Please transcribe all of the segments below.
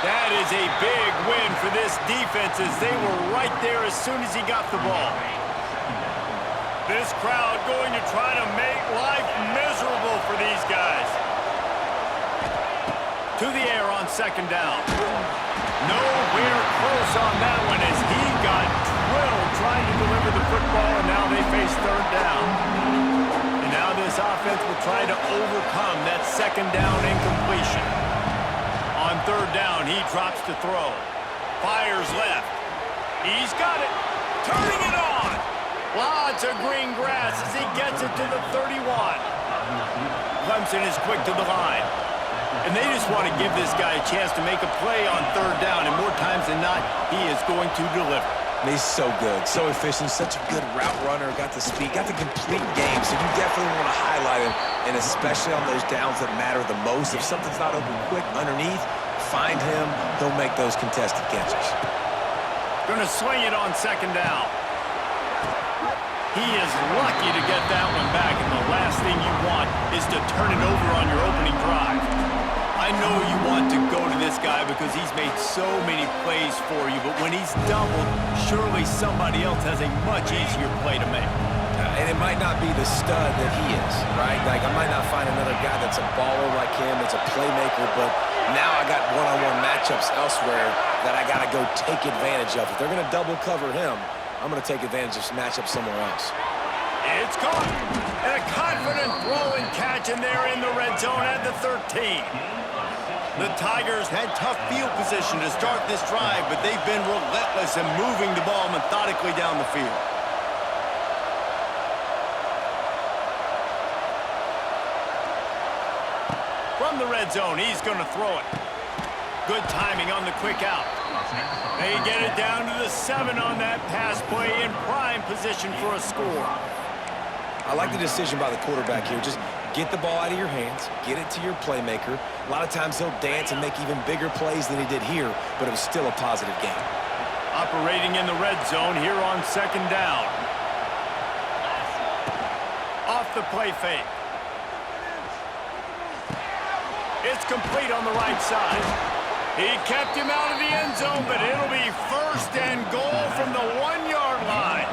That is a big win for this defense as they were right there as soon as he got the ball. This crowd going to try to make life miserable for these guys. To the air on second down. Nowhere close on that one as he got drilled trying to deliver the football, and now they face third down. And now this offense will try to overcome that second down incompletion. On third down, he drops to throw. Fires left. He's got it. Turning it on. Lots of green grass as he gets it to the 31. Clemson is quick to the line. And they just want to give this guy a chance to make a play on third down, and more times than not, he is going to deliver. He's so good, so efficient, such a good route runner, got the speed, got the complete game, so you definitely want to highlight him, and especially on those downs that matter the most. If something's not open quick underneath, find him, he'll make those contested catches. Going to swing it on second down. He is lucky to get that one back, and the last thing you want is to turn it over on your opening drive. I know you want to go to this guy because he's made so many plays for you, but when he's doubled, surely somebody else has a much easier play to make. And it might not be the stud that he is, right? Like, I might not find another guy that's a baller like him, that's a playmaker, but now I got one-on-one matchups elsewhere that I got to go take advantage of. If they're going to double cover him, I'm going to take advantage of some matchups somewhere else. It's caught. And a confident throw and catch, and they're in the red zone at the 13. The Tigers had tough field position to start this drive, but they've been relentless in moving the ball methodically down the field. From the red zone, he's going to throw it. Good timing on the quick out. They get it down to the 7 on that pass play, in prime position for a score. I like the decision by the quarterback here. Just get the ball out of your hands, get it to your playmaker. A lot of times he'll dance and make even bigger plays than he did here, but it was still a positive game. Operating in the red zone here on second down. Off the play fake. It's complete on the right side. He kept him out of the end zone, but it'll be first and goal from the 1-yard line.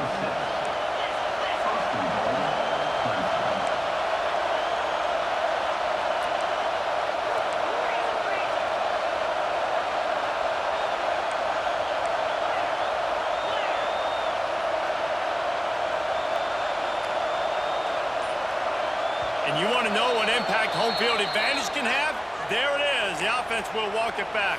And you want to know what impact home field advantage can have? There it is. The offense will walk it back.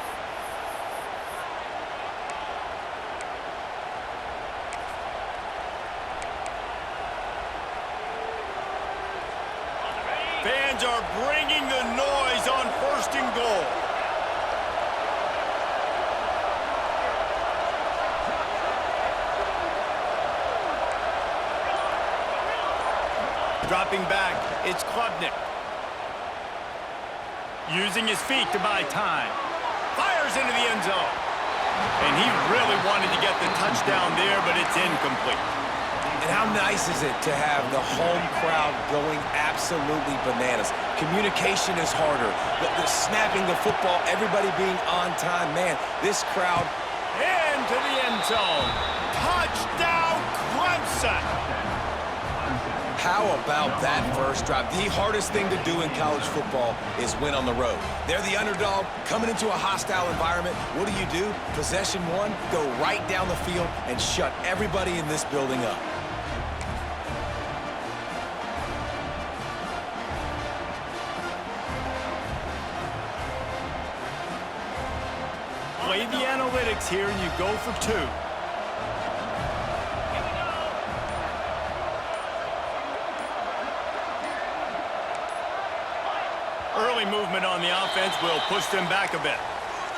Fans are bringing the noise on first and goal. Dropping back, it's Klubnik. Using his feet to buy time. Fires into the end zone. And he really wanted to get the touchdown there, but it's incomplete. And how nice is it to have the home crowd going absolutely bananas? Communication is harder. The snapping the football, everybody being on time. Man, this crowd. Into the end zone. Touchdown, Clemson. How about that first drive? The hardest thing to do in college football is win on the road. They're the underdog, coming into a hostile environment. What do? Possession one, go right down the field and shut everybody in this building up. Play the analytics here, and you go for 2. Early movement on the offense will push them back a bit.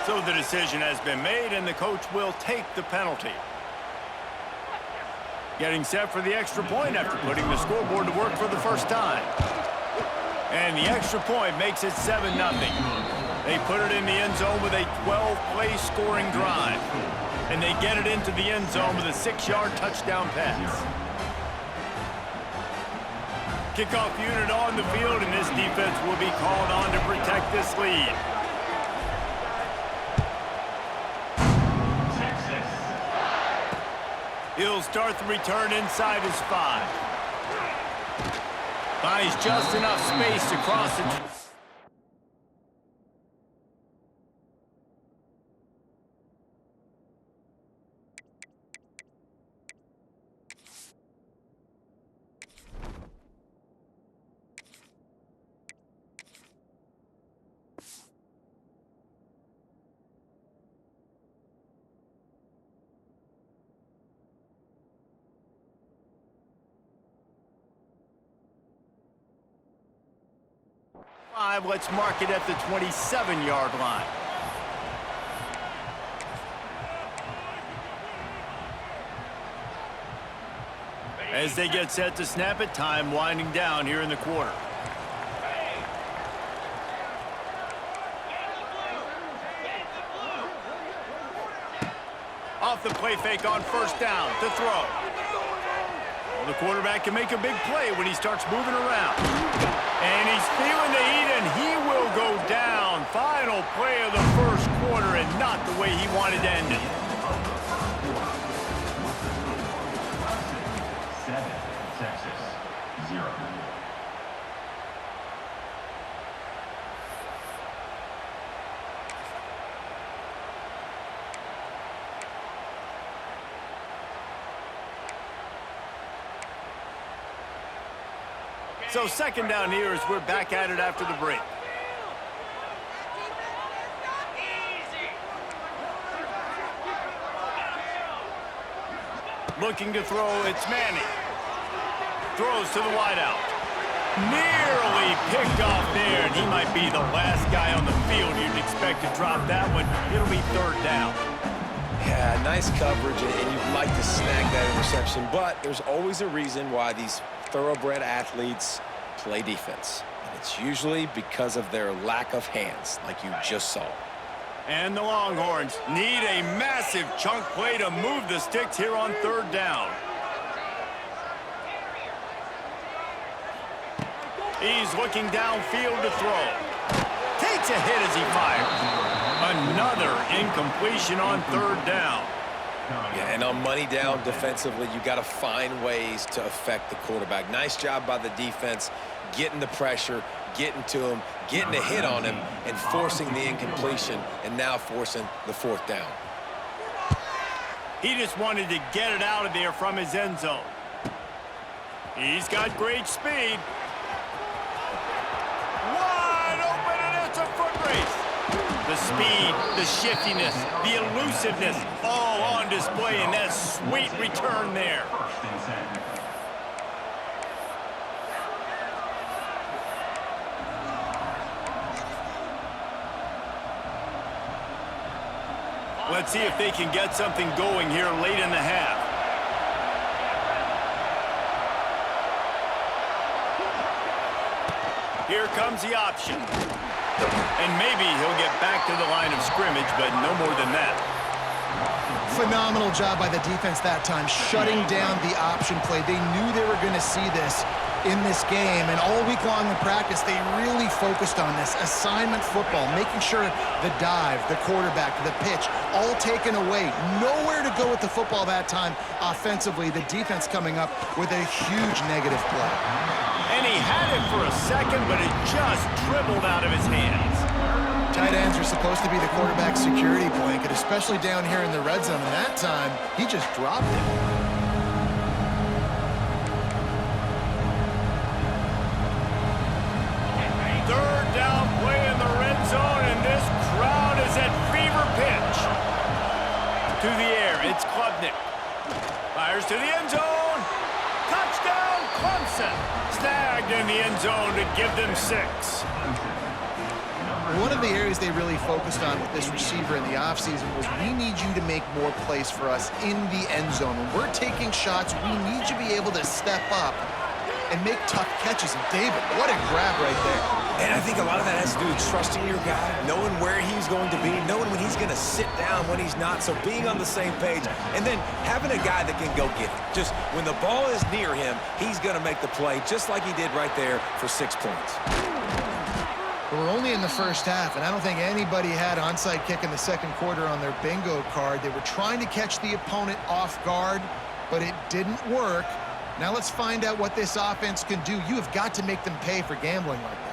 So the decision has been made, and the coach will take the penalty. Getting set for the extra point after putting the scoreboard to work for the first time. And the extra point makes it 7-0. They put it in the end zone with a 12-play scoring drive. And they get it into the end zone with a 6-yard touchdown pass. Kickoff unit on the field, and this defense will be called on to protect this lead. He'll start the return inside his 5. Finds just enough space to cross it. Let's mark it at the 27-yard line. As they get set to snap it, time winding down here in the quarter. Off the play fake on first down to throw. Well, the quarterback can make a big play when he starts moving around. And he's feeling the heat, and he will go down. Final play of the first quarter, and not the way he wanted to end it. 7, Texas, 0. So second down here as we're back at it after the break. Looking to throw, it's Manning. Throws to the wideout. Nearly picked off there, and he might be the last guy on the field you'd expect to drop that one. It'll be third down. Yeah, nice coverage, and you'd like to snag that interception, but there's always a reason why these thoroughbred athletes play defense. And it's usually because of their lack of hands, like you just saw. And the Longhorns need a massive chunk play to move the sticks here on third down. He's looking downfield to throw. Takes a hit as he fires. Another incompletion on third down. Yeah, and on money down defensively, you got to find ways to affect the quarterback. Nice job by the defense, getting the pressure, getting to him, getting a hit on him, and forcing the incompletion, and now forcing the fourth down. He just wanted to get it out of there from his end zone. He's got great speed. Wide open, and it's a foot race. The speed, the shiftiness, the elusiveness, all on display in that sweet return there. Let's see if they can get something going here late in the half. Here comes the option. And maybe he'll get back to the line of scrimmage, but no more than that. Phenomenal job by the defense that time, shutting down the option play. They knew they were going to see this in this game, and all week long in practice, they really focused on this. Assignment football, making sure the dive, the quarterback, the pitch, all taken away. Nowhere to go with the football that time offensively. The defense coming up with a huge negative play. And he had it for a second, but it just dribbled out of his hands. Tight ends are supposed to be the quarterback's security blanket, especially down here in the red zone. And that time, he just dropped it. Third down play in the red zone, and this crowd is at fever pitch. To the air, it's Klubnik. Fires to the end zone. Touchdown, Clemson. Snagged in the end zone to give them 6. One of the areas they really focused on with this receiver in the offseason was we need you to make more plays for us in the end zone. When we're taking shots, we need you to be able to step up and make tough catches. And David, what a grab right there. And I think a lot of that has to do with trusting your guy, knowing where he's going to be, knowing when he's going to sit down, when he's not, so being on the same page, and then having a guy that can go get it. Just when the ball is near him, he's going to make the play, just like he did right there for 6 points. We're only in the first half, and I don't think anybody had onside kick in the second quarter on their bingo card. They were trying to catch the opponent off guard, but it didn't work. Now let's find out what this offense can do. You have got to make them pay for gambling like that.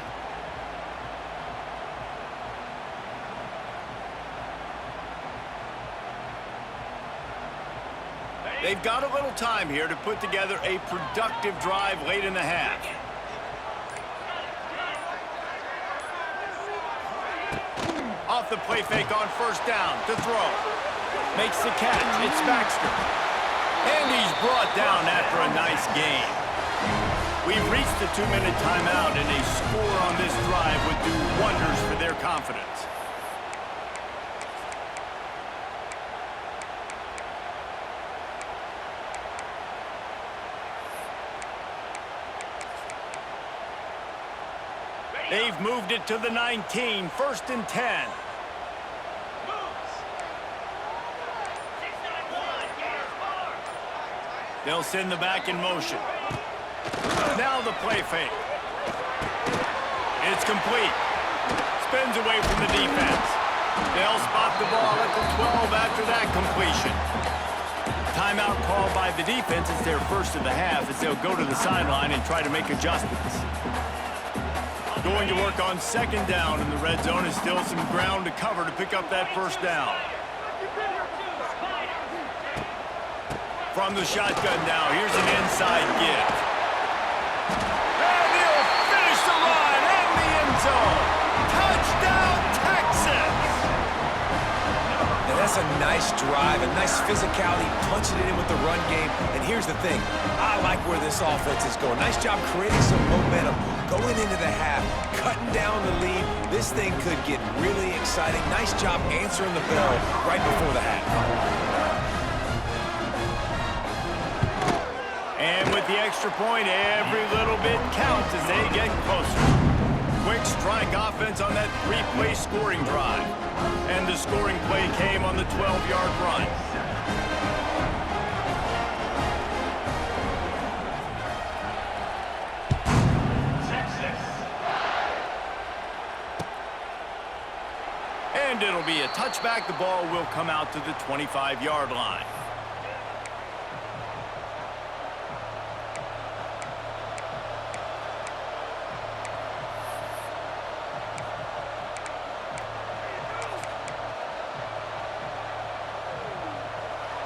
They've got a little time here to put together a productive drive late in the half. Off the play fake on first down to throw. Makes the catch. It's Baxter. And he's brought down after a nice gain. We've reached the 2-minute timeout, and a score on this drive would do wonders for their confidence. They've moved it to the 19, 1st and 10. They'll send the back in motion. Now the play fake. It's complete. Spins away from the defense. They'll spot the ball at the 12 after that completion. Timeout called by the defense is their first of the half as they'll go to the sideline and try to make adjustments. Going to work on 2nd down, and the red zone is still some ground to cover to pick up that 1st down. From the shotgun now, here's an inside give. And he'll finish the line in the end zone. Touchdown, Texas! Now that's a nice drive, a nice physicality, punching it in with the run game. And here's the thing, I like where this offense is going. Nice job creating some momentum, going into the half, cutting down the lead. This thing could get really exciting. Nice job answering the bell right before the half. And with the extra point, every little bit counts as they get closer. Quick strike offense on that 3-play scoring drive. And the scoring play came on the 12-yard run. And it'll be a touchback. The ball will come out to the 25-yard line.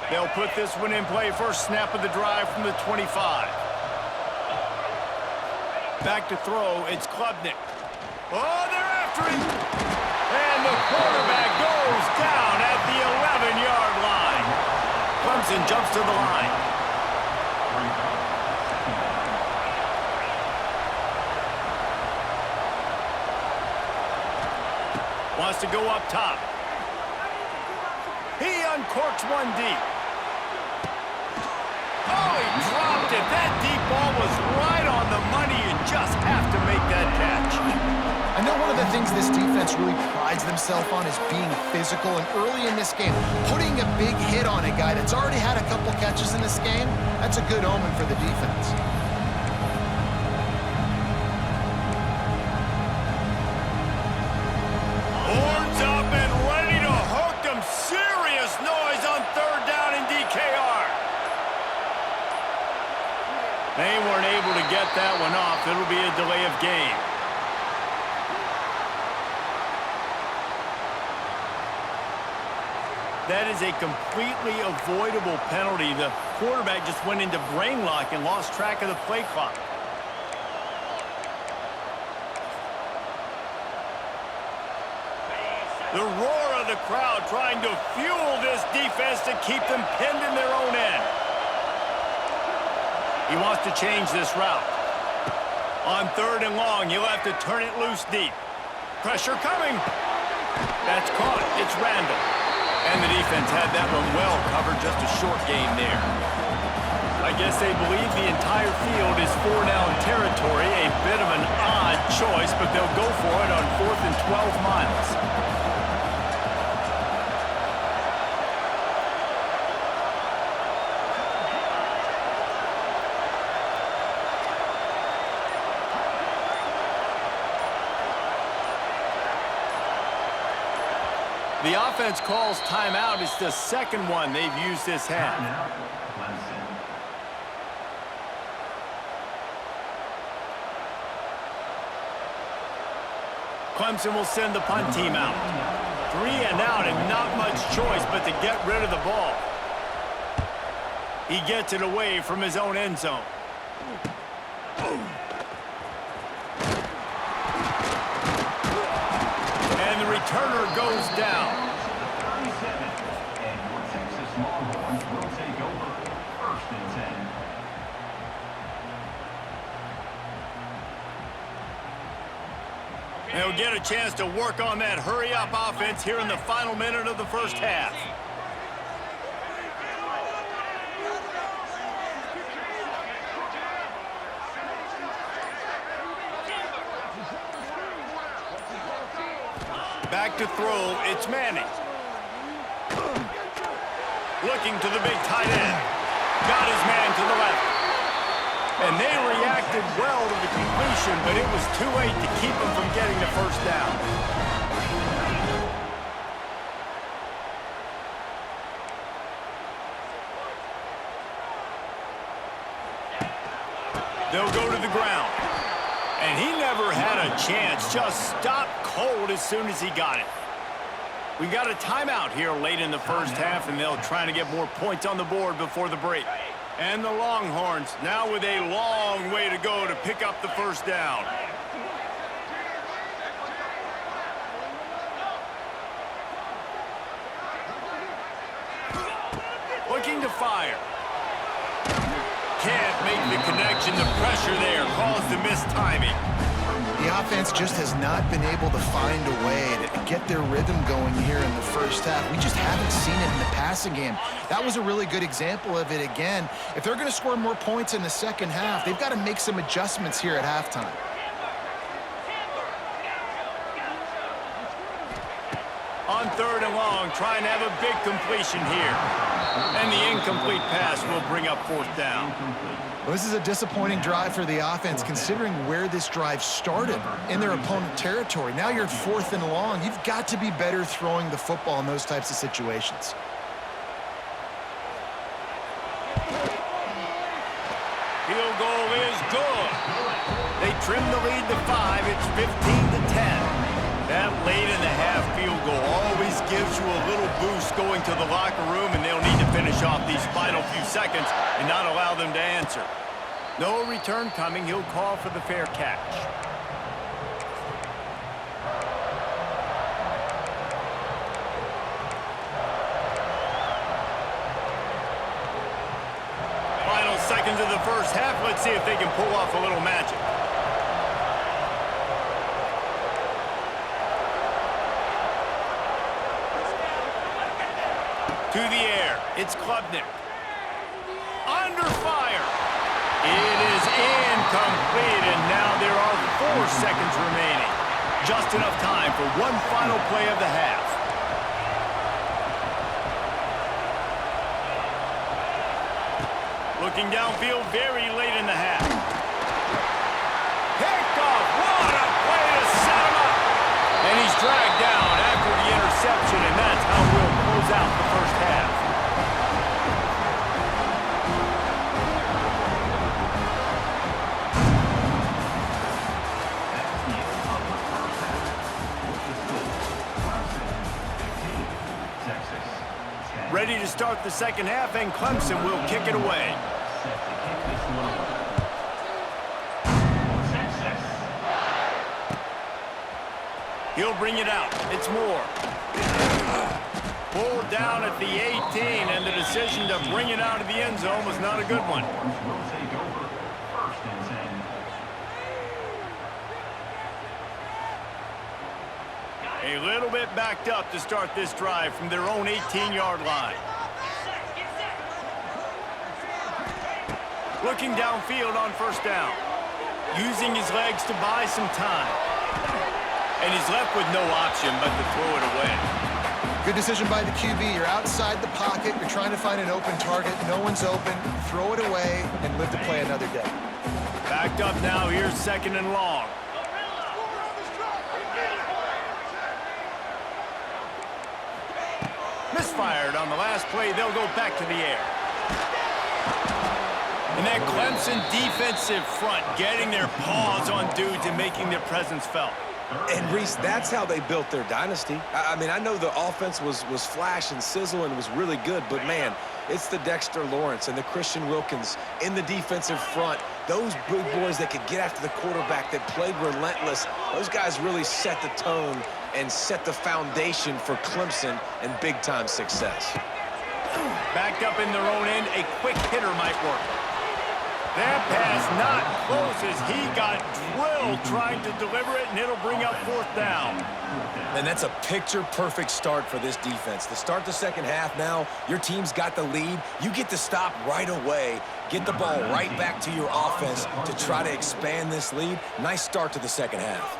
They'll put this one in play. First snap of the drive from the 25. Back to throw. It's Klubnik. Oh, they're after him. And the quarterback goes down at the 11-yard line. Clemson jumps to the line. Wants to go up top. He uncorks one deep. Oh, he dropped it. That deep ball was right on the money. You just have to make that catch. I know one of the things this defense really prides themselves on is being physical, and early in this game, putting a big hit on a guy that's already had a couple catches in this game, that's a good omen for the defense. Horns up and ready to hook them. Serious noise on 3rd down in DKR. They weren't able to get that one off. It'll be a delay of game. That is a completely avoidable penalty. The quarterback just went into brain lock and lost track of the play clock. The roar of the crowd trying to fuel this defense to keep them pinned in their own end. He wants to change this route. On 3rd and long, he'll have to turn it loose deep. Pressure coming. That's caught. It's Randall. And the defense had that one well covered, just a short gain there. I guess they believe the entire field is 4-down territory. A bit of an odd choice, but they'll go for it on 4th and 12 miles. The offense calls timeout. It's the 2nd one they've used this half. Timeout, Clemson. Clemson will send the punt team out. 3 and out and not much choice but to get rid of the ball. He gets it away from his own end zone. And the returner goes down. 37, and your Texas Longhorns will take over. 1st and 10. They'll get a chance to work on that hurry-up offense here in the final minute of the first half. Back to throw, it's Manning. Looking to the big tight end. Got his man to the left. And they reacted well to the completion, but it was too late to keep them from getting the first down. They'll go to the ground. And he never had a chance, just stopped cold as soon as he got it. We got a timeout here late in the first half, and they'll try to get more points on the board before the break. And the Longhorns now with a long way to go to pick up the first down. Looking to fire. Can't make the connection. The pressure there caused the mistiming. The offense just has not been able to find a way to get their rhythm going here in the first half. We just haven't seen it in the passing game. That was a really good example of it again. If they're going to score more points in the second half, they've got to make some adjustments here at halftime. On 3rd and long, trying to have a big completion here. And the incomplete pass will bring up 4th down. Well, this is a disappointing drive for the offense, considering where this drive started in their opponent territory. Now you're at 4th and long. You've got to be better throwing the football in those types of situations. Field goal is good. They trim the lead to 5. It's 15-10. That late in the half field goal always gives you a little boost going to the locker room, and they'll need to finish off these final few seconds and not allow them to answer. No return coming. He'll call for the fair catch. Final seconds of the first half. Let's see if they can pull off a little magic. To the air, it's Klubnik. Under fire. It is incomplete, and now there are 4 seconds remaining. Just enough time for one final play of the half. Looking downfield very late in the half. Picked off. What a play to set him up. And he's dragged down after the interception, and that's how we'll close out the first half. Ready to start the second half, and Clemson will kick it away. He'll bring it out. It's Moore. Pulled down at the 18, and the decision to bring it out of the end zone was not a good one. A little bit backed up to start this drive from their own 18-yard line. Looking downfield on first down. Using his legs to buy some time. And he's left with no option but to throw it away. Good decision by the QB. You're outside the pocket. You're trying to find an open target. No one's open. Throw it away and live to play another day. Backed up now. Here's 2nd and long. Misfired on the last play. They'll go back to the air. And that Clemson defensive front getting their paws on dudes and making their presence felt. And, Reese, that's how they built their dynasty. I mean, I know the offense was flash and sizzle and was really good, but, man, it's the Dexter Lawrence and the Christian Wilkins in the defensive front. Those big boys that could get after the quarterback, that played relentless, those guys really set the tone and set the foundation for Clemson and big-time success. Backed up in their own end, a quick hitter might work. That pass not close as he got drilled trying to deliver it, and it'll bring up 4th down. And that's a picture-perfect start for this defense. To start the second half now, your team's got the lead. You get to stop right away, get the ball right back to your offense to try to expand this lead. Nice start to the second half.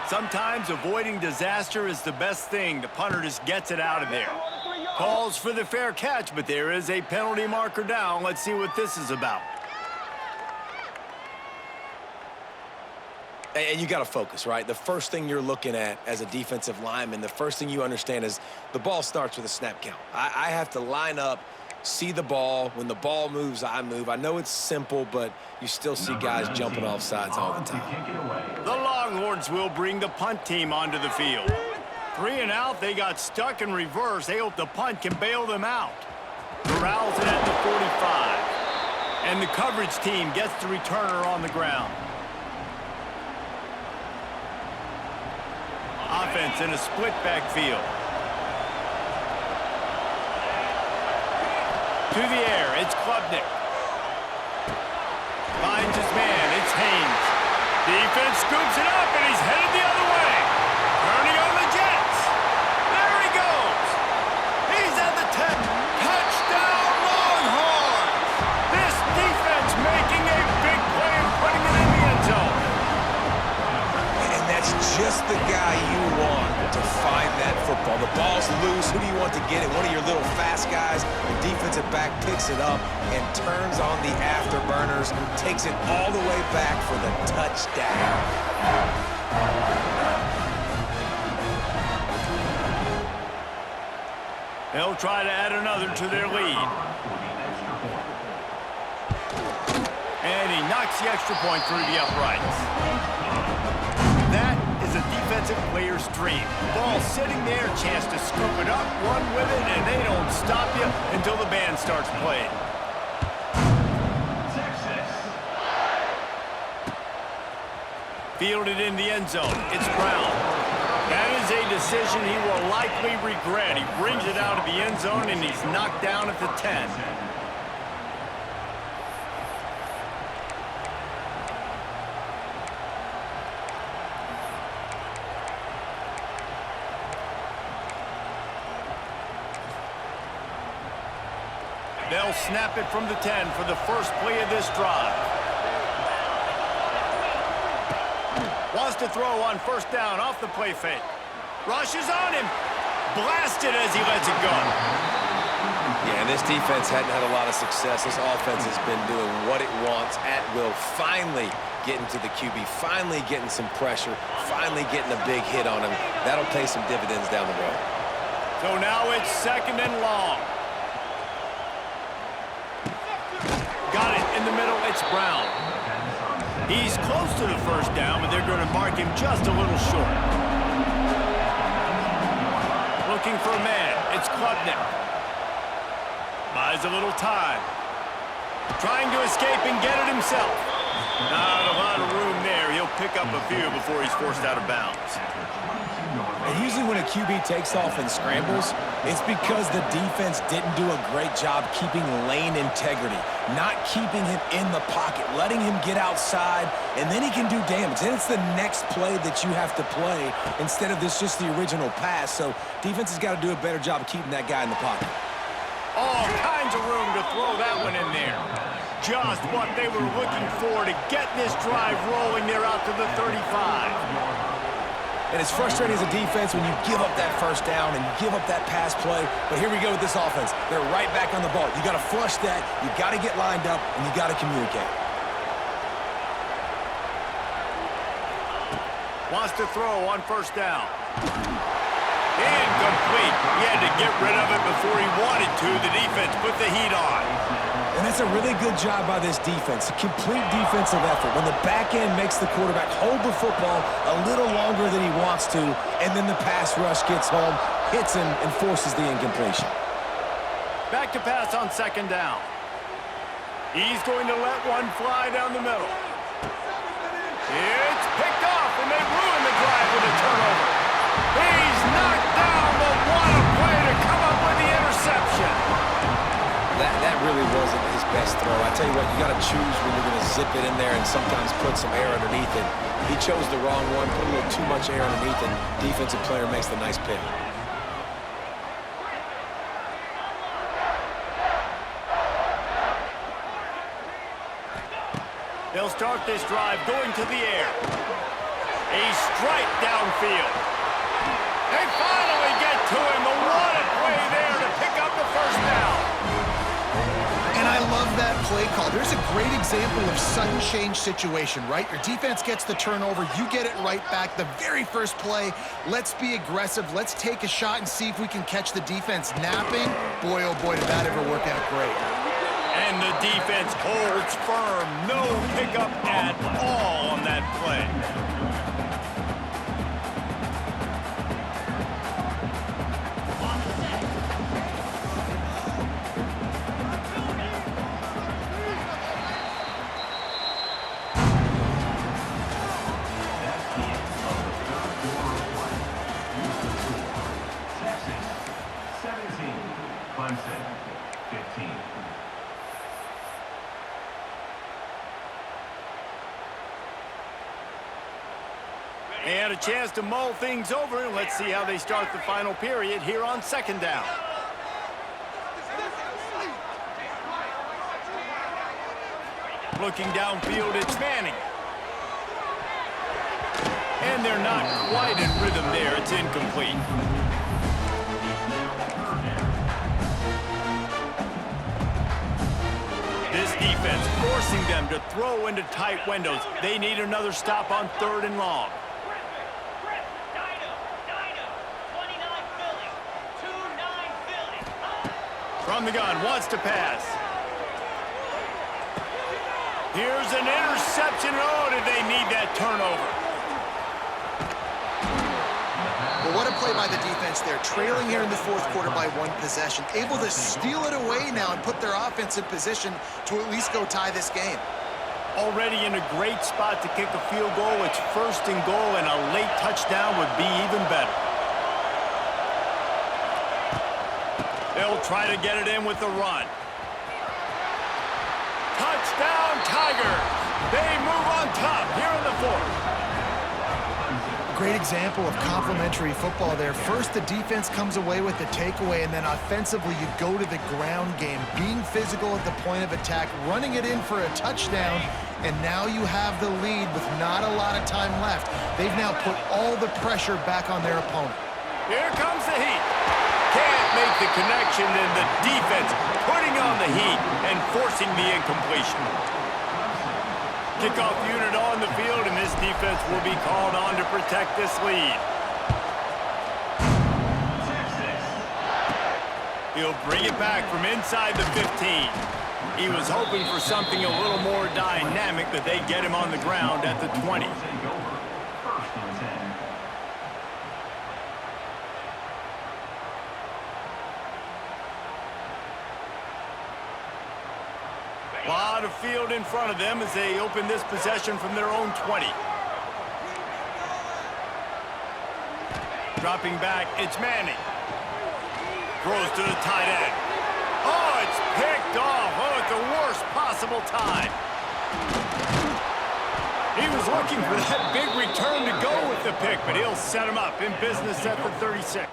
Sometimes avoiding disaster is the best thing. The punter just gets it out of there. Calls for the fair catch, but there is a penalty marker down. Let's see what this is about. And you got to focus, right? The first thing you're looking at as a defensive lineman, the first thing you understand is the ball starts with a snap count. I have to line up, see the ball. When the ball moves, I move. I know it's simple, but you still see guys jumping off sides all the time. The Longhorns will bring the punt team onto the field. 3 and out, they got stuck in reverse. They hope the punt can bail them out. Corrals it at the 45. And the coverage team gets the returner on the ground. Offense in a split backfield. To the air, it's Klubnik. Finds his man, it's Haynes. Defense scoops it up, and he's headed the other way. Turning on the Jets. There he goes. He's at the 10. Touchdown, Longhorns. This defense making a big play and putting it in the end zone. And that's just the guy you want to find that football. The ball's loose. Who do you want to get it? One of your little fast guys. The defensive back picks it up and turns on the afterburners, takes it all the way back for the touchdown. They'll try to add another to their lead. And he knocks the extra point through the uprights. That is a defensive player's dream. Ball sitting there, chance to scoop it up, run with it, and they don't stop you until the band starts playing. Fielded in the end zone. It's Brown. That is a decision he will likely regret. He brings it out of the end zone, and he's knocked down at the 10. They'll snap it from the 10 for the first play of this drive. Wants to throw on 1st down off the play fake. Rushes on him. Blasted as he lets it go. Yeah, and this defense hadn't had a lot of success. This offense has been doing what it wants at will. Finally getting to the QB. Finally getting some pressure. Finally getting a big hit on him. That'll pay some dividends down the road. So now it's 2nd and long. Got it in the middle. It's Brown. He's close to the 1st down, but they're going to mark him just a little short. Looking for a man. It's Klubnik. Buys a little time. Trying to escape and get it himself. Not a lot of room there. He'll pick up a few before he's forced out of bounds. And usually when a QB takes off and scrambles, it's because the defense didn't do a great job keeping lane integrity, not keeping him in the pocket, letting him get outside, and then he can do damage. Then it's the next play that you have to play instead of just the original pass. So defense has got to do a better job of keeping that guy in the pocket. All kinds of room to throw that one in there. Just what they were looking for to get this drive rolling there out to the 35. And it's frustrating as a defense when you give up that 1st down and you give up that pass play. But here we go with this offense. They're right back on the ball. You got to flush that. You got to get lined up, and you got to communicate. Wants to throw on 1st down. Incomplete. He had to to get rid of it before he wanted to. The defense put the heat on. And that's a really good job by this defense. Complete defensive effort. When the back end makes the quarterback hold the football a little longer than he wants to, and then the pass rush gets home, hits him, and forces the incompletion. Back to pass on second down. He's going to let one fly down the middle. It's picked off, and they ruin the drive with a turnover. He's knocked down, but what a play to come up with the interception. That really wasn't his best throw. I tell you what, you got to choose when you're going to zip it in there and sometimes put some air underneath it. He chose the wrong one, put a little too much air underneath it. Defensive player makes the nice pick. They'll start this drive going to the air. A strike downfield. They finally get to him. The what a play there to pick up the first down. And I love that play call. There's a great example of sudden change situation, right? Your defense gets the turnover. You get it right back. The very first play, let's be aggressive. Let's take a shot and see if we can catch the defense napping. Boy, oh boy, did that ever work out great. And the defense holds firm. No pickup at all on that play. Texas 17, Clemson 15. And a chance to mull things over. Let's see how they start the final period here on second down. Looking downfield, it's Manning. And they're not quite in rhythm there. It's incomplete. This defense forcing them to throw into tight windows. They need another stop on third and long. From the gun, wants to pass. Here's an interception. Oh, did they need that turnover? Well, what a play by the defense there. Trailing here in the fourth quarter by one possession. Able to steal it away now and put their offense in position to at least go tie this game. Already in a great spot to kick a field goal. It's first and goal, and a late touchdown would be even better. They'll try to get it in with the run. Touchdown, Tigers! They move on top here in the fourth. Great example of complementary football there. First, the defense comes away with the takeaway, and then offensively, you go to the ground game, being physical at the point of attack, running it in for a touchdown, and now you have the lead with not a lot of time left. They've now put all the pressure back on their opponent. Here comes the heat. Can't make the connection, and the defense putting on the heat and forcing the incompletion. Kickoff unit on the field, and this defense will be called on to protect this lead. He'll bring it back from inside the 15. He was hoping for something a little more dynamic, but they get him on the ground at the 20. Take over. First and 10. A lot of field in front of them as they open this possession from their own 20. Dropping back, it's Manning. Throws to the tight end. Oh, it's picked off. Oh, at the worst possible time. He was looking for that big return to go with the pick, but he'll set him up in business at the 36.